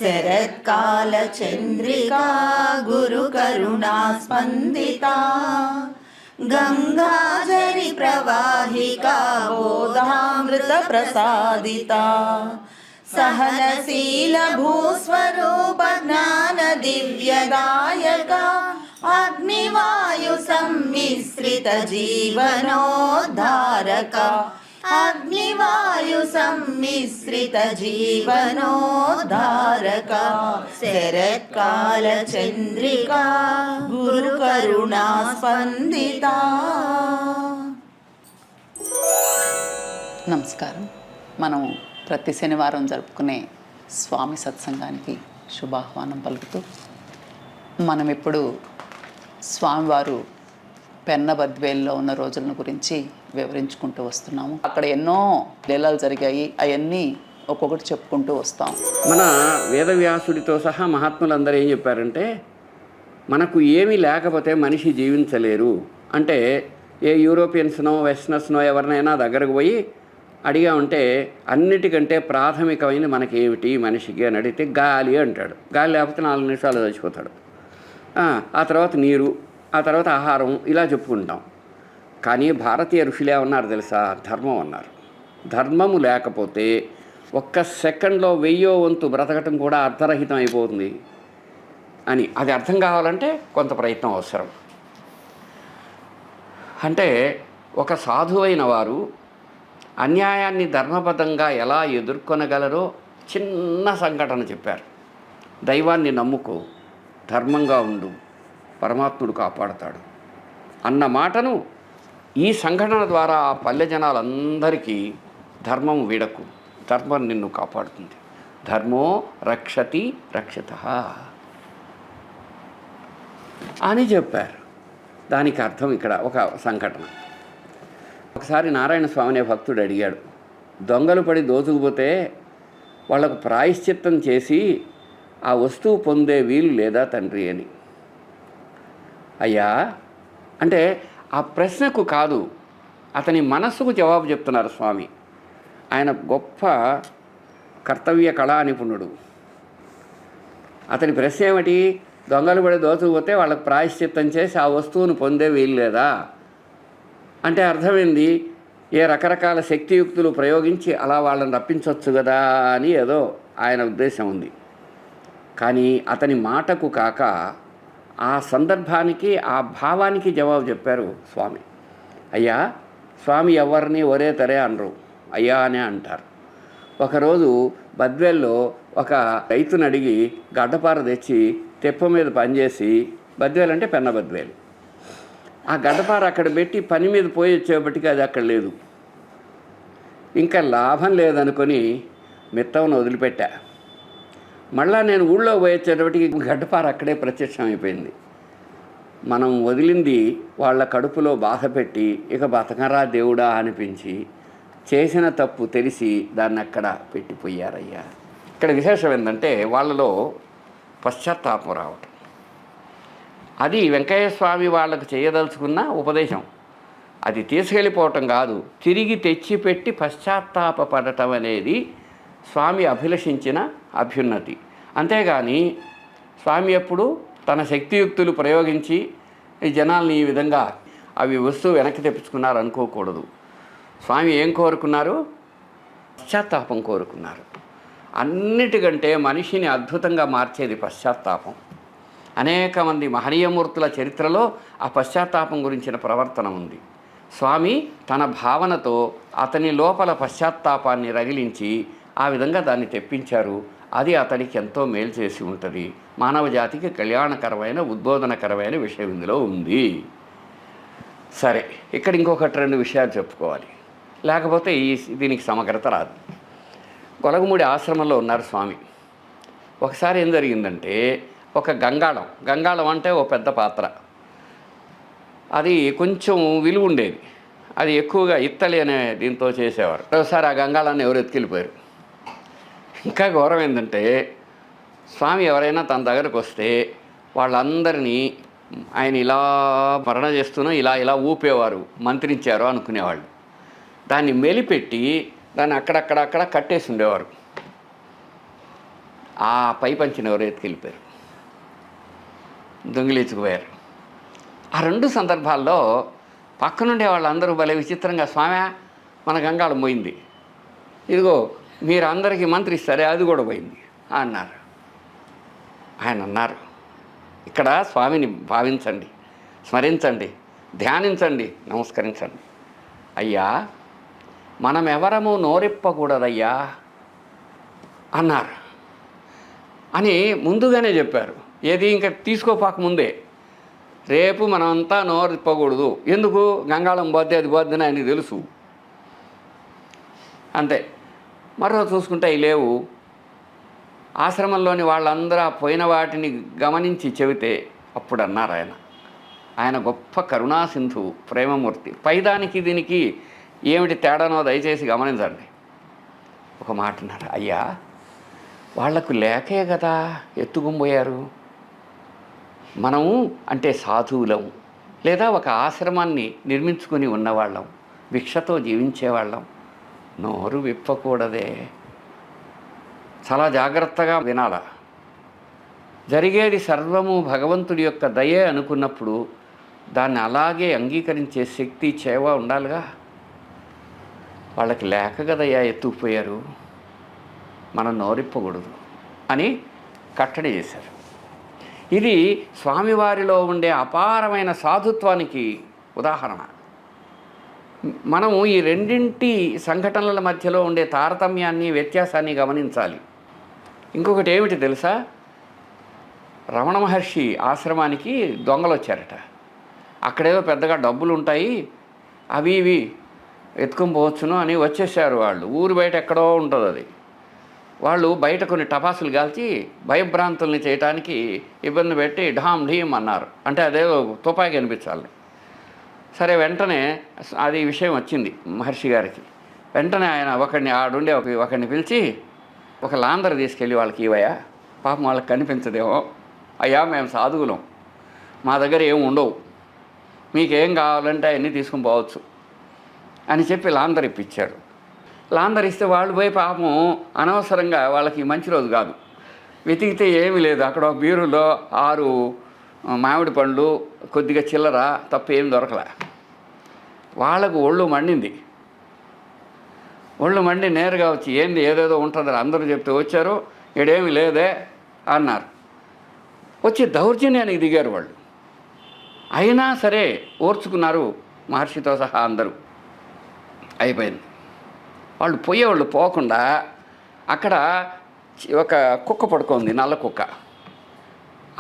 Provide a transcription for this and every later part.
శరత్కాలచంద్రికా గురుకరుణా స్పందితా గంగాజరి ప్రవాహికా బోధామృత ప్రసాదితా సహనశీల భూస్వరూప జ్ఞాన దివ్యదాయకా అగ్నివాయు సమ్మిశ్రిత జీవనోద్ధారకా అగ్నివాయు సమ్మిశ్రిత జీవనోద్ధారకా శరత్కాల చంద్రికా గురు కరుణా స్పందితా. నమస్కారం. మనం ప్రతి శనివారం జరుపుకునే స్వామి సత్సంగానికి శుభాహ్వానం పలుకుతూ మనం ఇప్పుడు స్వామివారు పెన్నబద్వేల్లో ఉన్న రోజులను గురించి వివరించుకుంటూ వస్తున్నాము. అక్కడ ఎన్నో లీలలు జరిగాయి, అవన్నీ ఒక్కొక్కటి చెప్పుకుంటూ వస్తాం. మన వేదవ్యాసుడితో సహా మహాత్ములందరూ ఏం చెప్పారంటే, మనకు ఏమీ లేకపోతే మనిషి జీవించలేరు అంటే, ఏ యూరోపియన్స్నో వెస్టర్నర్స్నో ఎవరినైనా దగ్గరకు పోయి అడిగా ఉంటే అన్నిటికంటే ప్రాథమికమైనది మనకి ఏమిటి మనిషికి అని అడిగితే గాలి అంటాడు. గాలి లేకపోతే 4 నిమిషాలు చచ్చిపోతాడు. ఆ తర్వాత నీరు, ఆ తర్వాత ఆహారం, ఇలా చెప్పుకుంటాం. కానీ భారతీయ ఋషులు ఏమన్నారు తెలుసా? ధర్మం అన్నారు. ధర్మము లేకపోతే ఒక్క సెకండ్లో 1000వ వంతు బ్రతకటం కూడా అర్థరహితం అయిపోతుంది అని. అది అర్థం కావాలంటే కొంత ప్రయత్నం అవసరం. అంటే ఒక సాధువైన వారు అన్యాయాన్ని ధర్మబద్ధంగా ఎలా ఎదుర్కొనగలరో చిన్న సంఘటన చెప్పారు. దైవాన్ని నమ్ముకో, ధర్మంగా ఉండు, పరమాత్ముడు కాపాడతాడు అన్న మాటను ఈ సంఘటన ద్వారా ఆ పల్లె జనాలందరికీ ధర్మం వీడకు, ధర్మం నిన్ను కాపాడుతుంది, ధర్మో రక్షతి రక్షితః అని చెప్పారు. దానికి అర్థం ఇక్కడ ఒక సంఘటన. ఒకసారి నారాయణ స్వామి అనే భక్తుడు అడిగాడు, దొంగలు పడి దోచుకుపోతే వాళ్లకు ప్రాయశ్చిత్తం చేసి ఆ వస్తువు పొందే వీలు లేదా తండ్రి అని. అయ్యా అంటే ఆ ప్రశ్నకు కాదు, అతని మనస్సుకు జవాబు చెప్తున్నారు స్వామి. ఆయన గొప్ప కర్తవ్య కళా నిపుణుడు. అతని ప్రశ్న ఏమిటి? దొంగలు పడి దోచుకుపోతే వాళ్ళకు ప్రాయశ్చిత్తం చేసి ఆ వస్తువును పొందే వీలు లేదా అంటే అర్థమైంది, ఏ రకరకాల శక్తియుక్తులు ప్రయోగించి అలా వాళ్ళని రప్పించవచ్చు కదా అని ఏదో ఆయన ఉద్దేశం ఉంది. కానీ అతని మాటకు కాక ఆ సందర్భానికి, ఆ భావానికి జవాబు చెప్పారు స్వామి. అయ్యా, స్వామి ఎవరిని ఒరే తరే అనరు, అయ్యా అనే అంటారు. ఒకరోజు బద్వేల్లో ఒక రైతుని అడిగి గడ్డపార తెచ్చి తెప్ప మీద పనిచేసి, బద్వేలు అంటే పెన్న బద్వేలు, ఆ గడ్డపార అక్కడ పెట్టి పని మీద పోయి వచ్చేపటికి అది అక్కడ లేదు. ఇంకా లాభం లేదనుకొని మిత్తవును వదిలిపెట్టా. మళ్ళా నేను ఊళ్ళో పోయొచ్చేటప్పటికి గడ్డపార అక్కడే ప్రత్యక్షం అయిపోయింది. మనం వదిలింది వాళ్ళ కడుపులో బాధ పెట్టి ఇక బతకరా దేవుడా అనిపించి చేసిన తప్పు తెలిసి దాన్ని అక్కడ పెట్టిపోయారయ్యా. ఇక్కడ విశేషం ఏంటంటే వాళ్ళలో పశ్చాత్తాపం రావటం. అది వెంకయ్య స్వామి వాళ్ళకు చేయదలుచుకున్న ఉపదేశం. అది తీసుకెళ్ళిపోవటం కాదు, తిరిగి తెచ్చిపెట్టి పశ్చాత్తాపడటం అనేది స్వామి అభిలషించిన అభ్యున్నతి. అంతేగాని స్వామి ఎప్పుడు తన శక్తియుక్తులు ప్రయోగించి ఈ జనాల్ని ఈ విధంగా అవి వస్తువు వెనక్కి తెప్పించుకున్నారు అనుకోకూడదు. స్వామి ఏం కోరుకున్నారు? పశ్చాత్తాపం కోరుకున్నారు. అన్నిటికంటే మనిషిని అద్భుతంగా మార్చేది పశ్చాత్తాపం. అనేక మంది మహనీయమూర్తుల చరిత్రలో ఆ పశ్చాత్తాపం గురించిన ప్రవర్తన ఉంది. స్వామి తన భావనతో అతని లోపల పశ్చాత్తాపాన్ని రగిలించి ఆ విధంగా దాన్ని తెప్పించారు. అది అతనికి ఎంతో మేలు చేసి ఉంటుంది. మానవ జాతికి కళ్యాణకరమైన, ఉద్బోధనకరమైన విషయం ఇందులో ఉంది. సరే, ఇక్కడ ఇంకొకటి 2 విషయాలు చెప్పుకోవాలి, లేకపోతే దీనికి సమగ్రత రాదు. గొలగమూడి ఆశ్రమంలో ఉన్నారు స్వామి. ఒకసారి ఏం జరిగిందంటే, ఒక గంగాళం అంటే ఓ పెద్ద పాత్ర, అది కొంచెం విలువ ఉండేది. అది ఎక్కువగా ఇత్తలి అనే దీంతో చేసేవారు. ఒకసారి ఆ గంగాళాన్ని ఎవరు ఎత్తుకెళ్ళిపోయారు. ఇంకా ఘోరం ఏంటంటే, స్వామి ఎవరైనా తన దగ్గరకు వస్తే వాళ్ళందరినీ ఆయన ఇలా మరణ చేస్తూనో ఇలా ఊపేవారు, మంత్రించారు అనుకునేవాళ్ళు. దాన్ని మెలిపెట్టి దాన్ని అక్కడక్కడ కట్టేసి ఉండేవారు. ఆ పై పంచిన ఎవరు ఎత్తుకెళ్ళిపోయారు, దొంగిలించుకుపోయారు. ఆ 2 సందర్భాల్లో పక్కనుండే వాళ్ళందరూ భలే విచిత్రంగా, స్వామి మన గంగాళం పోయింది, ఇదిగో మీరు అందరికీ మంత్రిస్తారే అది కూడా పోయింది అన్నారు. ఆయన అన్నారు, ఇక్కడ స్వామిని భావించండి, స్మరించండి, ధ్యానించండి, నమస్కరించండి. అయ్యా మనం ఎవరము నోరెప్పకూడదయ్యా అన్నారు అని ముందుగానే చెప్పారు. ఏది ఇంకా తీసుకోపాక ముందే, రేపు మనమంతా నోరెప్పకూడదు, ఎందుకు గంగాళం పోతే అది పోద్దని ఆయనకి తెలుసు. అంతే. మరో చూసుకుంటే అవి లేవు. ఆశ్రమంలోని వాళ్ళందరూ పోయిన వాటిని గమనించి చెబితే అప్పుడు అన్నారు ఆయన గొప్ప కరుణాసింధు, ప్రేమమూర్తి. పైదానికి దీనికి ఏమిటి తేడానో దయచేసి గమనించండి. ఒక మాట అన్నారు, అయ్యా వాళ్లకు లేకే కదా ఎత్తుకుపోయారు. మనము అంటే సాధువులం, లేదా ఒక ఆశ్రమాన్ని నిర్మించుకుని ఉన్నవాళ్ళం, భిక్షతో జీవించేవాళ్ళం, నోరు విప్పకూడదే. చాలా జాగ్రత్తగా వినాల. జరిగేది సర్వము భగవంతుడి యొక్క దయే అనుకున్నప్పుడు దాన్ని అలాగే అంగీకరించే శక్తి, చేవ ఉండాలిగా. వాళ్ళకి లేక కదయ్యా ఎత్తుకుపోయారు, మనం నోరిప్పకూడదు అని కట్టడి చేశారు. ఇది స్వామివారిలో ఉండే అపారమైన సాధుత్వానికి ఉదాహరణ. మనము ఈ రెండింటి సంఘటనల మధ్యలో ఉండే తారతమ్యాన్ని, వ్యత్యాసాన్ని గమనించాలి. ఇంకొకటి ఏమిటి తెలుసా, రమణ మహర్షి ఆశ్రమానికి దొంగలు వచ్చారట. అక్కడేదో పెద్దగా డబ్బులు ఉంటాయి, అవి ఇవి ఎత్తుకొని పోవచ్చును అని వచ్చేసారు వాళ్ళు. ఊరు బయట ఎక్కడో ఉంటుంది అది. వాళ్ళు బయట కొన్ని టపాసులు కాల్చి భయభ్రాంతుల్ని చేయడానికి ఇబ్బంది పెట్టి ఢామ్ ఢీమ్ అన్నారు. అంటే అదేదో తుపాకీ అనిపించాలి. సరే, వెంటనే అది విషయం వచ్చింది మహర్షి గారికి. వెంటనే ఆయన ఒకడిని పిలిచి, ఒక లాందరు తీసుకెళ్ళి వాళ్ళకి ఇవయ్యా, పాపం వాళ్ళకి కనిపించదేమో, అయ్యా మేము సాధువులం, మా దగ్గర ఏమి ఉండవు, మీకేం కావాలంటే అవన్నీ తీసుకుని పోవచ్చు అని చెప్పి లాందరు ఇప్పించాడు. లాందరు ఇస్తే వాళ్ళు పోయి పాపం అనవసరంగా, వాళ్ళకి మంచి రోజు కాదు, వెతికితే ఏమీ లేదు. అక్కడ బీరులో 6 మామిడి పండ్లు, కొద్దిగా చిల్లర తప్ప ఏం దొరకలే. వాళ్ళకు ఒళ్ళు మండింది. ఒళ్ళు మండి నేరుగా వచ్చి, ఏంది ఏదేదో ఉంటుందని అందరూ చెప్తే వచ్చారు, ఈడేమీ లేదే అన్నారు. వచ్చి దౌర్జన్యానికి దిగారు వాళ్ళు. అయినా సరే ఓర్చుకున్నారు మహర్షితో సహా అందరూ. అయిపోయింది. వాళ్ళు పోయేవాళ్ళు పోకుండా అక్కడ ఒక కుక్క పడుకుంది, నల్ల కుక్క.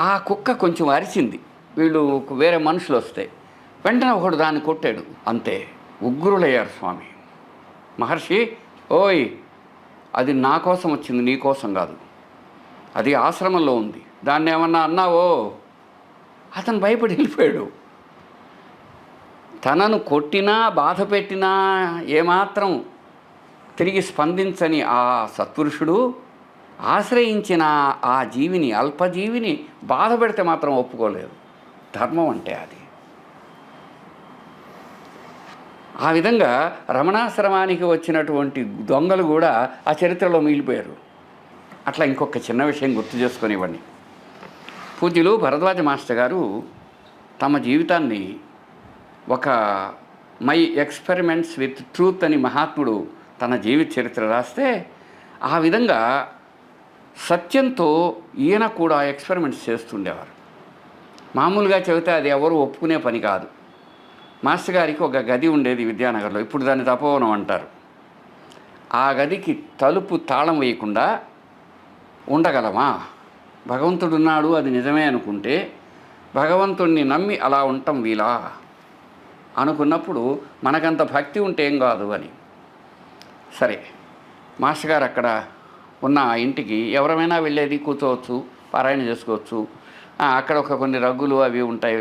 ఆ కుక్క కొంచెం అరిచింది, వీళ్ళు వేరే మనుషులు వస్తే. వెంటనే ఒకడు దాన్ని కొట్టాడు. అంతే, ఉగ్రులయ్యారు స్వామి. మహర్షి, ఓయ్ అది నా కోసం వచ్చింది, నీ కోసం కాదు, అది ఆశ్రమంలో ఉంది, దాన్ని ఏమన్నా అన్నావో. అతను భయపడి వెళ్ళిపోయాడు. తనను కొట్టినా బాధ పెట్టినా ఏమాత్రం తిరిగి స్పందించని ఆ సత్పురుషుడు ఆశ్రయించిన ఆ జీవిని, అల్పజీవిని బాధ పెడితే మాత్రం ఒప్పుకోలేదు. ధర్మం అంటే అది. ఆ విధంగా రమణాశ్రమానికి వచ్చినటువంటి దొంగలు కూడా ఆ చరిత్రలో మిగిలిపోయారు. అట్లా ఇంకొక చిన్న విషయం గుర్తు చేసుకొనివ్వండి. పూజ్యులు భరద్వాజ మాస్టర్ గారు తమ జీవితాన్ని ఒక మై ఎక్స్పెరిమెంట్స్ విత్ ట్రూత్ అని మహాత్ముడు తన జీవిత చరిత్ర రాస్తే, ఆ విధంగా సత్యంతో ఈయన కూడా ఎక్స్పెరిమెంట్స్ చేస్తుండేవారు. మామూలుగా చెబితే అది ఎవరు ఒప్పుకునే పని కాదు. మాస్టర్ గారికి ఒక గది ఉండేది విద్యానగర్లో, ఇప్పుడు దాన్ని తపోవనం అంటారు. ఆ గదికి తలుపు తాళం వేయకుండా ఉండగలమా? భగవంతుడున్నాడు, అది నిజమే అనుకుంటే భగవంతుణ్ణి నమ్మి అలా ఉండటం వీలా అనుకున్నప్పుడు మనకంత భక్తి ఉంటే ఏం కాదు అని. సరే, మాస్టర్ గారు అక్కడ ఉన్న ఆ ఇంటికి ఎవరైనా వెళ్ళేది, కూర్చోవచ్చు, పారాయణ చేసుకోవచ్చు. అక్కడ కొన్ని రగ్గులు అవి ఉంటాయి,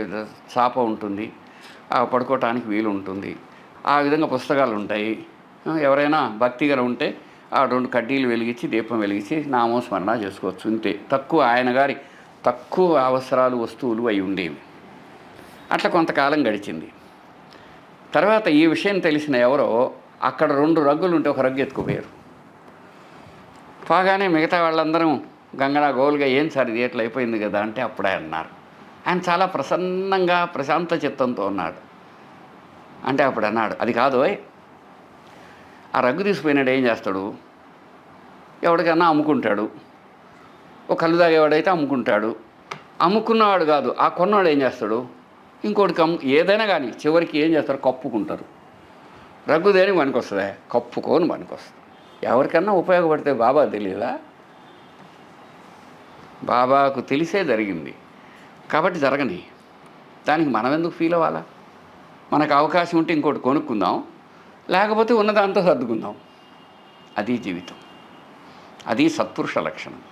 చాప ఉంటుంది, పడుకోవటానికి వీలు ఉంటుంది. ఆ విధంగా పుస్తకాలు ఉంటాయి. ఎవరైనా భక్తిగా ఉంటే ఆ 2 కడ్డీలు వెలిగించి, దీపం వెలిగించి నామోస్మరణ చేసుకోవచ్చు. ఇంతే. ఆయన గారి తక్కువ అవసరాలు, వస్తువులు అవి ఉండేవి. అట్లా కొంతకాలం గడిచింది. తర్వాత ఈ విషయం తెలిసిన ఎవరో అక్కడ 2 రగ్గులు ఉంటే ఒక రగ్గు ఎత్తుకుపోయారు. పోగానే మిగతా వాళ్ళందరం గంగనా గోలుగా ఏం సార్ ఇది ఎట్లా అయిపోయింది కదా అంటే అప్పుడే అన్నారు. ఆయన చాలా ప్రసన్నంగా ప్రశాంత చిత్తంతో ఉన్నాడు. అంటే అప్పుడు అన్నాడు, అది కాదు, ఆ రగ్గు తీసిపోయినాడు ఏం చేస్తాడు? ఎవరికన్నా అమ్ముకుంటాడు. ఒక కళ్ళు తాగేవాడైతే అమ్ముకుంటాడు. అమ్ముకున్నవాడు కాదు, ఆ కొన్నవాడు ఏం చేస్తాడు? ఇంకోటికి ఏదైనా కానీ చివరికి ఏం చేస్తారు? కప్పుకుంటారు. రగ్గు దేనికి పనికొస్తుందా? కప్పుకొని పనికొస్తుంది. ఎవరికన్నా ఉపయోగపడితే బాబా తెలియదా? బాబాకు తెలిసే జరిగింది కాబట్టి జరగని దానికి మనం ఎందుకు ఫీల్ అవ్వాలా? మనకు అవకాశం ఉంటే ఇంకోటి కొనుక్కుందాం, లేకపోతే ఉన్నదాంతో సర్దుకుందాం. అది జీవితం, అది సత్పురుష లక్షణం.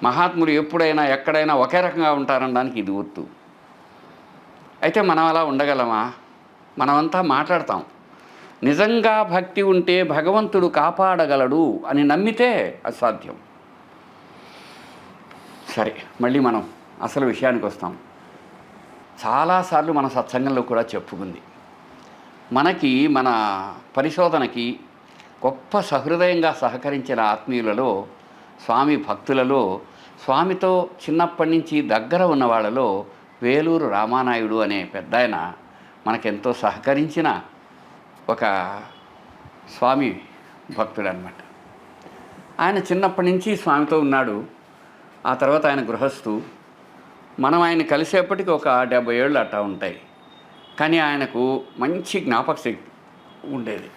మహాత్ములు ఎప్పుడైనా ఎక్కడైనా ఒకే రకంగా ఉంటారనడానికి ఇది గుర్తు. అయితే మనం అలా ఉండగలమా? మనమంతా మాట్లాడతాం. నిజంగా భక్తి ఉంటే భగవంతుడు కాపాడగలడు అని నమ్మితే అసాధ్యం. సరే, మళ్ళీ మనం అసలు విషయానికి వస్తాం. చాలాసార్లు మన సత్సంగంలో కూడా చెప్పుకుంది, మనకి మన పరిశోధనకి గొప్ప సహృదయంగా సహకరించిన ఆత్మీయులలో, స్వామి భక్తులలో, స్వామితో చిన్నప్పటి నుంచి దగ్గర ఉన్న వాళ్ళలో వేలూరు రామానాయుడు అనే పెద్ద ఆయన మనకెంతో సహకరించిన ఒక స్వామి భక్తుడు అన్నమాట. ఆయన చిన్నప్పటి నుంచి స్వామితో ఉన్నాడు. ఆ తర్వాత ఆయన గృహస్థు. మనం ఆయన కలిసేపటికి ఒక 70 ఏళ్ళు అట్టా ఉంటాయి. కానీ ఆయనకు మంచి జ్ఞాపక శక్తి ఉండేది.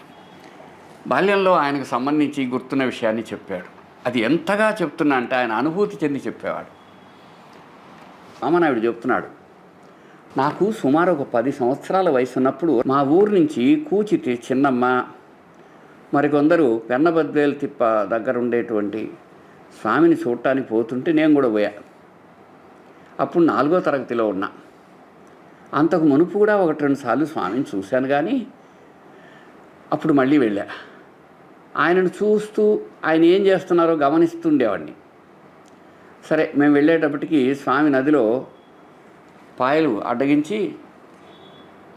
బాల్యంలో ఆయనకు సంబంధించి గుర్తున్న విషయాన్ని చెప్పాడు. అది ఎంతగా చెప్తున్నా అంటే ఆయన అనుభూతి చెంది చెప్పేవాడు. రామనాయుడు చెప్తున్నాడు, నాకు సుమారు ఒక 10 సంవత్సరాల వయసు ఉన్నప్పుడు మా ఊరు నుంచి కూచితి చిన్నమ్మ, మరికొందరు పెన్నబద్వేలు తిప్ప దగ్గర ఉండేటువంటి స్వామిని చూడటానికి పోతుంటే నేను కూడా పోయా. అప్పుడు 4వ తరగతిలో ఉన్నా. అంతకు మునుపు కూడా 1-2 సార్లు స్వామిని చూశాను, కానీ అప్పుడు మళ్ళీ వెళ్ళా. ఆయనను చూస్తూ ఆయన ఏం చేస్తున్నారో గమనిస్తుండేవాడిని. సరే, మేము వెళ్ళేటప్పటికి స్వామి నదిలో పాయలు అడ్డగించి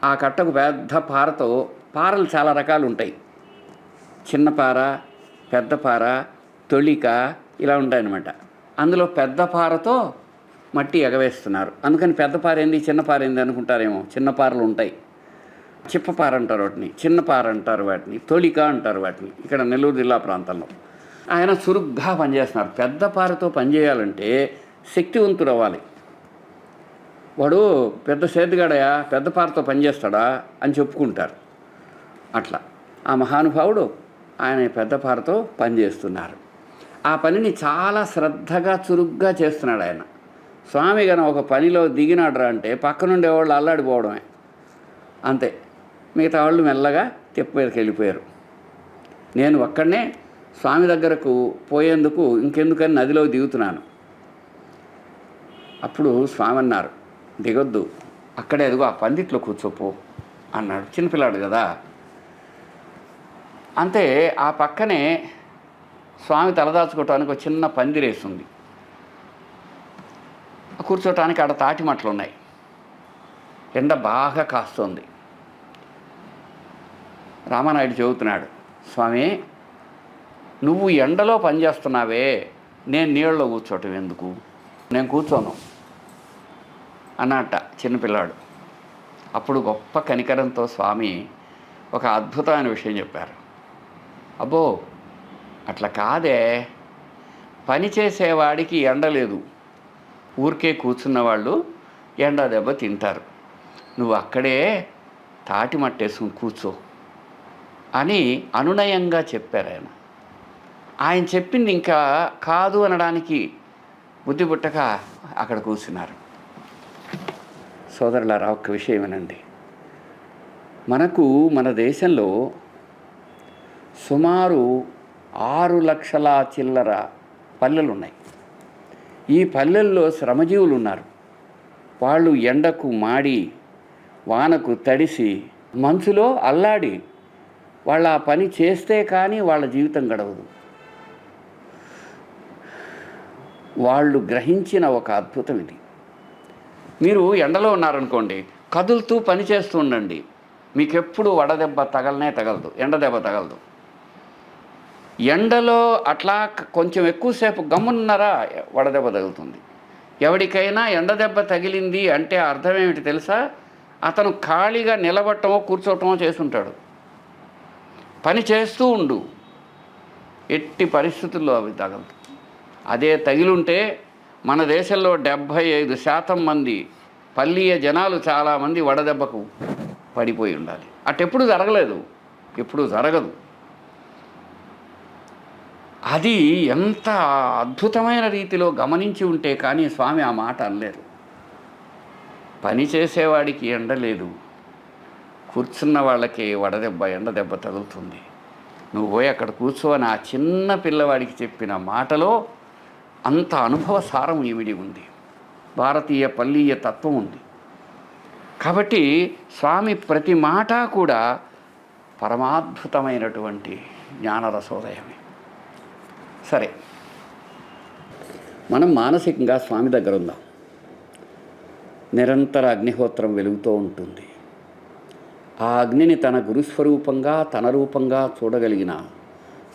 ఆ కట్టకు పెద్ద పారతో, పారలు చాలా రకాలు ఉంటాయి, చిన్న పార, పెద్ద పార, తొలిక, ఇలా ఉంటాయన్నమాట. అందులో పెద్ద పారతో మట్టి ఎగవేస్తున్నారు. అందుకని పెద్ద పార ఏంది చిన్న పార ఏంది అనుకుంటారేమో. చిన్న పారలు ఉంటాయి, చిప్పపార అంటారు వాటిని, చిన్న పార అంటారు వాటిని, తొలిక అంటారు వాటిని, ఇక్కడ నెల్లూరు జిల్లా ప్రాంతంలో. ఆయన చురుగ్గా పనిచేస్తున్నారు. పెద్ద పారతో పనిచేయాలంటే శక్తివంతుడు అవ్వాలి. వాడు పెద్ద సేద్గాడయా, పెద్ద పారతో పనిచేస్తాడా అని చెప్పుకుంటారు. అట్లా ఆ మహానుభావుడు ఆయన పెద్ద పారతో పనిచేస్తున్నారు. ఆ పనిని చాలా శ్రద్ధగా చురుగ్గా చేస్తున్నాడు ఆయన. స్వామి గన ఒక పనిలో దిగినాడురా అంటే పక్కనుండే వాళ్ళు అల్లాడిపోవడమే అంతే. మిగతా వాళ్ళు మెల్లగా తిప్ప మీదకి వెళ్ళిపోయారు. నేను ఒక్కడనే స్వామి దగ్గరకు పోయేందుకు ఇంకెందుకని నదిలో దిగుతున్నాను. అప్పుడు స్వామి అన్నారు, దిగొద్దు, అక్కడే ఎదుగు ఆ పందిట్లో కూర్చోపో అన్నాడు. చిన్నపిల్లాడు కదా. అంతే, ఆ పక్కనే స్వామి తలదాచుకోవటానికి ఒక చిన్న పందిరేస్తుంది. కూర్చోటానికి ఆడ తాటి మట్టలు ఉన్నాయి. ఎండ బాగా కాస్తోంది. రామానాయుడు చెబుతున్నాడు, స్వామి నువ్వు ఎండలో పనిచేస్తున్నావే, నేను నీళ్ళలో కూర్చోవటం ఎందుకు, నేను కూర్చోను అన్నట్ట చిన్నపిల్లాడు. అప్పుడు గొప్ప కనికరంతో స్వామి ఒక అద్భుతమైన విషయం చెప్పారు. అబ్బో అట్లా కాదే, పని చేసేవాడికి ఎండ లేదు, ఊరికే కూర్చున్న వాళ్ళు ఎండ దెబ్బ తింటారు, నువ్వు అక్కడే తాటి మట్టేసుకుని కూర్చో అని అనునయంగా చెప్పారు ఆయన. ఆయన చెప్పింది ఇంకా కాదు అనడానికి బుద్ధి పుట్టక అక్కడ కూర్చున్నారు. సోదరులారా, ఒక్క విషయం ఏమనండి, మనకు మన దేశంలో సుమారు 6 లక్షల చిల్లర పల్లెలు ఉన్నాయి. ఈ పల్లెల్లో శ్రమజీవులు ఉన్నారు. వాళ్ళు ఎండకు మాడి, వానకు తడిసి, మంచులో అల్లాడి వాళ్ళ ఆ పని చేస్తే కానీ వాళ్ళ జీవితం గడవదు. వాళ్ళు గ్రహించిన ఒక అద్భుతం ఇది. మీరు ఎండలో ఉన్నారనుకోండి, కదులుతూ పని చేస్తూ ఉండండి, మీకు ఎప్పుడు వడదెబ్బ తగలదు, ఎండ దెబ్బ తగలదు. ఎండలో అట్లా కొంచెం ఎక్కువసేపు గమ్మున్నారా వడదెబ్బ తగులుతుంది. ఎవరికైనా ఎండదెబ్బ తగిలింది అంటే అర్థం ఏమిటి తెలుసా? అతను ఖాళీగా నిలబట్టమో కూర్చోవటమో చేస్తుంటాడు. పని చేస్తూ ఉండు, ఎట్టి పరిస్థితుల్లో అవి తగలదు. అదే తగిలుంటే మన దేశంలో 75% మంది పల్లీయ జనాలు చాలామంది వడదెబ్బకు పడిపోయి ఉండాలి. అటెప్పుడు జరగలేదు, ఎప్పుడు జరగదు. అది ఎంత అద్భుతమైన రీతిలో గమనించి ఉంటే కానీ స్వామి ఆ మాట అనలేరు. పని చేసేవాడికి ఎండ లేదు, కూర్చున్న వాళ్ళకి వడదెబ్బ ఎండదెబ్బ తగులుతుంది. నువ్వు పోయి అక్కడ కూర్చోని ఆ చిన్న పిల్లవాడికి చెప్పిన మాటలో అంత అనుభవ సారం ఇమిడి ఉంది, భారతీయ పల్లీయ తత్వం ఉంది. కాబట్టి స్వామి ప్రతి మాట కూడా పరమాద్భుతమైనటువంటి జ్ఞానరసోదయమే. సరే, మనం మానసికంగా స్వామి దగ్గర ఉందాం. నిరంతర అగ్నిహోత్రం వెలుగుతూ ఉంటుంది. ఆ అగ్నిని తన గురుస్వరూపంగా తన రూపంగా చూడగలిగిన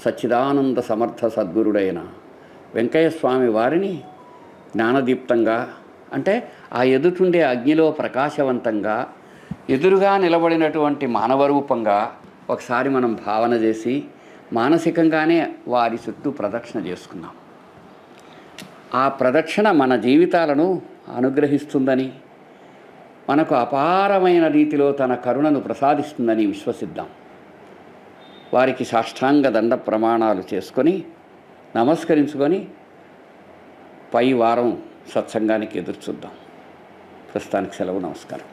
సచ్చిదానంద సమర్థ సద్గురుడైన వెంకయ్య స్వామి వారిని జ్ఞానదీప్తంగా, అంటే ఆ ఎదుటుండే అగ్నిలో ప్రకాశవంతంగా ఎదురుగా నిలబడినటువంటి మానవ రూపంగా ఒకసారి మనం భావన చేసి మానసికంగానే వారి చుట్టూ ప్రదక్షిణ చేసుకున్నాం. ఆ ప్రదక్షిణ మన జీవితాలను అనుగ్రహిస్తుందని, మనకు అపారమైన రీతిలో తన కరుణను ప్రసాదిస్తుందని విశ్వసిద్దాం. వారికి సాష్టాంగ దండ ప్రమాణాలు చేసుకొని నమస్కరించుకొని పై వారం సత్సంగానికి ఎదురు చూద్దాం. ప్రస్తుతానికి సెలవు. నమస్కారం.